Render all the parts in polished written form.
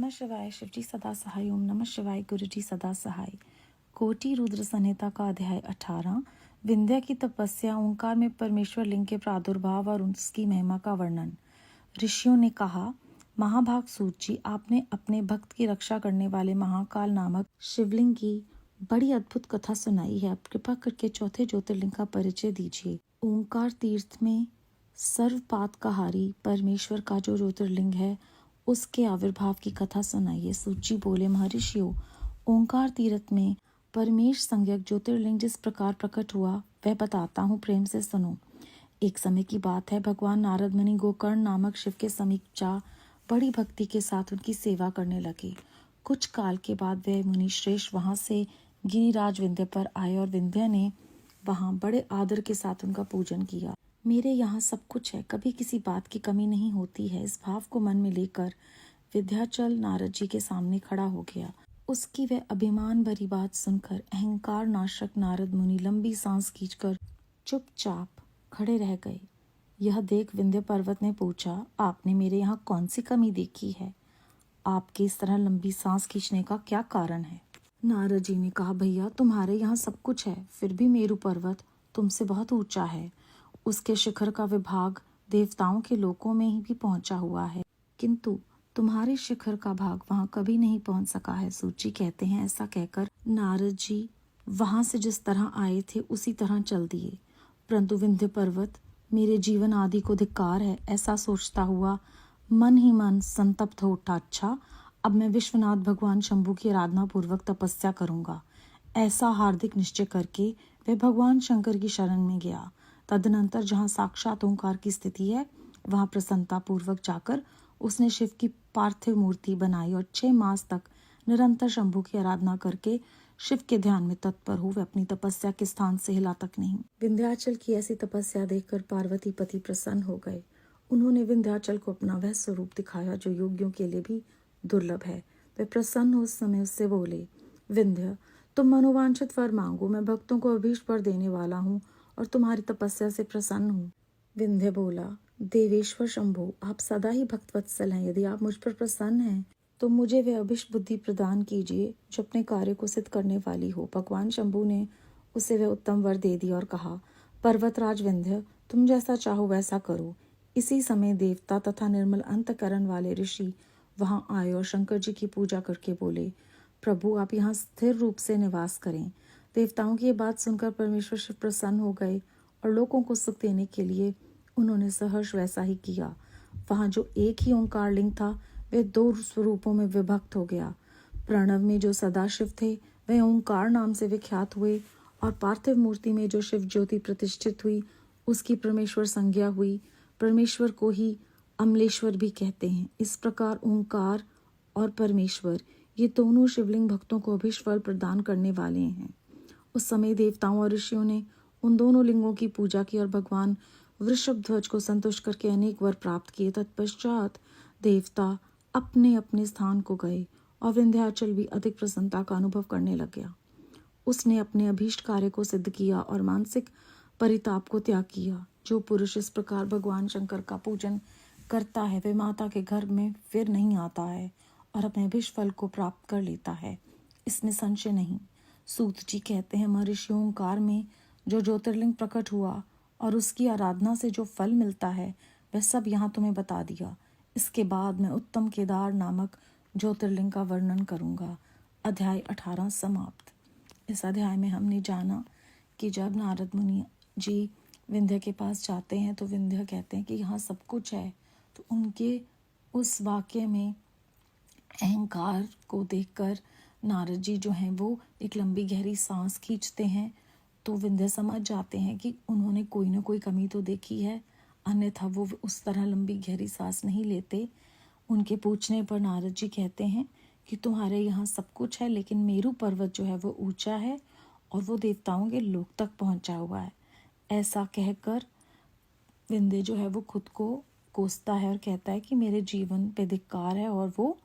नमः शिवाय। शिवजी सदा सहाय। ओम नमः शिवाय। गुरुजी सदा सहाय। कोटि रुद्र संहिता का अध्याय 18। विंध्या की तपस्या। ओंकार में परमेश्वर लिंग के प्रादुर्भाव और उसकी महिमा का वर्णन। ऋषियों ने कहा, महाभाग सूत जी, आपने अपने भक्त की रक्षा करने वाले महाकाल नामक शिवलिंग की बड़ी अद्भुत कथा सुनाई है। अब कृपा करके चौथे ज्योतिर्लिंग का परिचय दीजिए। ओंकार तीर्थ में सर्वपातकाहारी परमेश्वर का जो ज्योतिर्लिंग है उसके आविर्भाव की कथा सुनाइए। सूची बोले, महर्षियों, ओंकार तीर्थ में परमेश संज्ञक ज्योतिर्लिंग जिस प्रकार प्रकट हुआ वह बताता हूँ, प्रेम से सुनो। एक समय की बात है, भगवान नारद मुनि गोकर्ण नामक शिव के समीप जा बड़ी भक्ति के साथ उनकी सेवा करने लगे। कुछ काल के बाद वह मुनि श्रेष्ठ वहां से गिरिराज विंध्य पर आए और विंध्य ने वहां बड़े आदर के साथ उनका पूजन किया। मेरे यहाँ सब कुछ है, कभी किसी बात की कमी नहीं होती है। इस भाव को मन में लेकर विंध्याचल नारद जी के सामने खड़ा हो गया। उसकी वह अभिमान भरी बात सुनकर अहंकार नाशक नारद मुनि लंबी सांस खींचकर चुपचाप खड़े रह गए। यह देख विंध्य पर्वत ने पूछा, आपने मेरे यहाँ कौन सी कमी देखी है? आपके इस तरह लंबी सांस खींचने का क्या कारण है? नारद जी ने कहा, भैया, तुम्हारे यहाँ सब कुछ है, फिर भी मेरु पर्वत तुमसे बहुत ऊंचा है। उसके शिखर का विभाग देवताओं के लोकों में ही भी पहुंचा हुआ है, किंतु तुम्हारे शिखर का भाग वहां कभी नहीं पहुंच सका है। सूची कहते हैं, ऐसा कहकर नारद जी वहां से जिस तरह आए थे उसी तरह चल दिए। परंतु विंध्य पर्वत मेरे जीवन आदि को धिक्कार है, ऐसा सोचता हुआ मन ही मन संतप्त हो उठा। अच्छा, अब मैं विश्वनाथ भगवान शंभु की आराधना पूर्वक तपस्या करूंगा। ऐसा हार्दिक निश्चय करके वह भगवान शंकर की शरण में गया। तदनंतर जहाँ साक्षात ओंकार की स्थिति है वहाँ प्रसन्नता पूर्वक जाकर उसने शिव की पार्थिव मूर्ति बनाई और 6 मास तक निरंतर शंभु की आराधना करके शिव के ध्यान में तत्पर हो वह अपनी तपस्या के स्थान से हिला तक नहीं। विंध्याचल की ऐसी तपस्या देखकर पार्वती पति प्रसन्न हो गए। उन्होंने विंध्याचल को अपना वह स्वरूप दिखाया जो योगियों के लिए भी दुर्लभ है। वे प्रसन्न हो उस समय उससे बोले, विंध्य, तुम मनोवांछित वर मांगो, मैं भक्तों को अभीष्ट वर देने वाला हूँ और तुम्हारी तपस्या से प्रसन्न हूँ। विंध्य बोला, देवेश्वर शंभो, आप सदा ही भक्तवत्सल हैं। यदि आप मुझ पर प्रसन्न हैं तो मुझे वे अभिष्ट बुद्धि प्रदान कीजिए जो अपने कार्य को सिद्ध करने वाली हो। भगवान शंभु ने उसे वह उत्तम वर दे दिया और कहा, पर्वतराज विंध्य, तुम जैसा चाहो वैसा करो। इसी समय देवता तथा निर्मल अंतकरण वाले ऋषि वहां आए और शंकर जी की पूजा करके बोले, प्रभु, आप यहाँ स्थिर रूप से निवास करें। देवताओं की ये बात सुनकर परमेश्वर शिव प्रसन्न हो गए और लोगों को सुख देने के लिए उन्होंने सहर्ष वैसा ही किया। वहां जो एक ही ओंकार लिंग था वह 2 स्वरूपों में विभक्त हो गया। प्रणव में जो सदाशिव थे वह ओंकार नाम से विख्यात हुए और पार्थिव मूर्ति में जो शिव ज्योति प्रतिष्ठित हुई उसकी परमेश्वर संज्ञा हुई। परमेश्वर को ही अमलेश्वर भी कहते हैं। इस प्रकार ओंकार और परमेश्वर ये दोनों शिवलिंग भक्तों को अभिष्ट फल प्रदान करने वाले हैं। उस समय देवताओं और ऋषियों ने उन दोनों लिंगों की पूजा की और भगवान वृषभ ध्वज को संतुष्ट करके अनेक वर प्राप्त किए। तत्पश्चात देवता अपने अपने स्थान को गए और विंध्याचल भी अधिक प्रसन्नता का अनुभव करने लग गया। उसने अपने अभीष्ट कार्य को सिद्ध किया और मानसिक परिताप को त्याग किया। जो पुरुष इस प्रकार भगवान शंकर का पूजन करता है वे माता के गर्भ में फिर नहीं आता है और अपने अभीष्ट फल को प्राप्त कर लेता है, इसमें संशय नहीं। सूत जी कहते हैं, महर्षियों, ओंकार में जो ज्योतिर्लिंग प्रकट हुआ और उसकी आराधना से जो फल मिलता है वह सब यहाँ तुम्हें बता दिया। इसके बाद मैं उत्तम केदार नामक ज्योतिर्लिंग का वर्णन करूंगा। अध्याय 18 समाप्त। इस अध्याय में हमने जाना कि जब नारद मुनि जी विंध्य के पास जाते हैं तो विंध्य कहते हैं कि यहाँ सब कुछ है, तो उनके उस वाक्य में अहंकार को देखकर नारद जी जो हैं वो एक लंबी गहरी सांस खींचते हैं। तो विंध्य समझ जाते हैं कि उन्होंने कोई ना कोई कमी तो देखी है, अन्यथा वो उस तरह लंबी गहरी सांस नहीं लेते। उनके पूछने पर नारद जी कहते हैं कि तुम्हारे यहाँ सब कुछ है, लेकिन मेरु पर्वत जो है वो ऊंचा है और वो देवताओं के लोक तक पहुंचा हुआ है। ऐसा कहकर विंध्य जो है वो खुद को कोसता है और कहता है कि मेरे जीवन पे धिक्कार है, और वो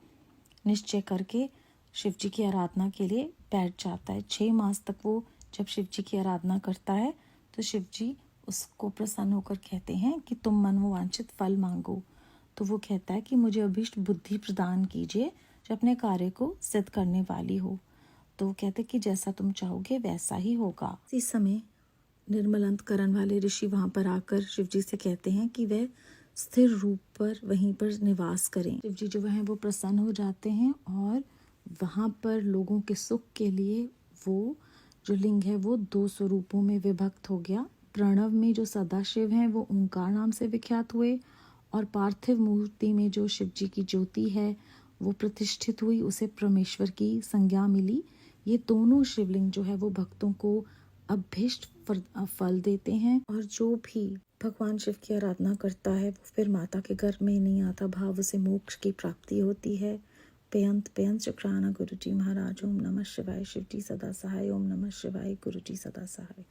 निश्चय करके शिव जी की आराधना के लिए बैठ जाता है। 6 मास तक वो जब शिव जी की आराधना करता है तो शिव जी उसको प्रसन्न होकर कहते हैं कि तुम मनोवांछित फल मांगो। तो वो कहता है कि मुझे अभीष्ट बुद्धि प्रदान कीजिए जो अपने कार्य को सिद्ध करने वाली हो। तो कहते कि जैसा तुम चाहोगे वैसा ही होगा। इस समय निर्मल अंतकरण वाले ऋषि वहां पर आकर शिव जी से कहते हैं कि वह स्थिर रूप पर वहीं पर निवास करें। शिव जी जो है वो प्रसन्न हो जाते हैं और वहां पर लोगों के सुख के लिए वो जो लिंग है वो 2 स्वरूपों में विभक्त हो गया। प्रणव में जो सदाशिव हैं वो ओंकार नाम से विख्यात हुए और पार्थिव मूर्ति में जो शिव जी की ज्योति है वो प्रतिष्ठित हुई, उसे परमेश्वर की संज्ञा मिली। ये दोनों शिवलिंग जो है वो भक्तों को अभीष्ट फल देते हैं और जो भी भगवान शिव की आराधना करता है वो फिर माता के गर्भ में नहीं आता भाव, उसे मोक्ष की प्राप्ति होती है। बेअंत शुक्राना गुरु जी महाराज। ओम नमः शिवाय। शिव जी सदा सहाय। ओम नमः शिवाय। गुरु जी सदा सहाय।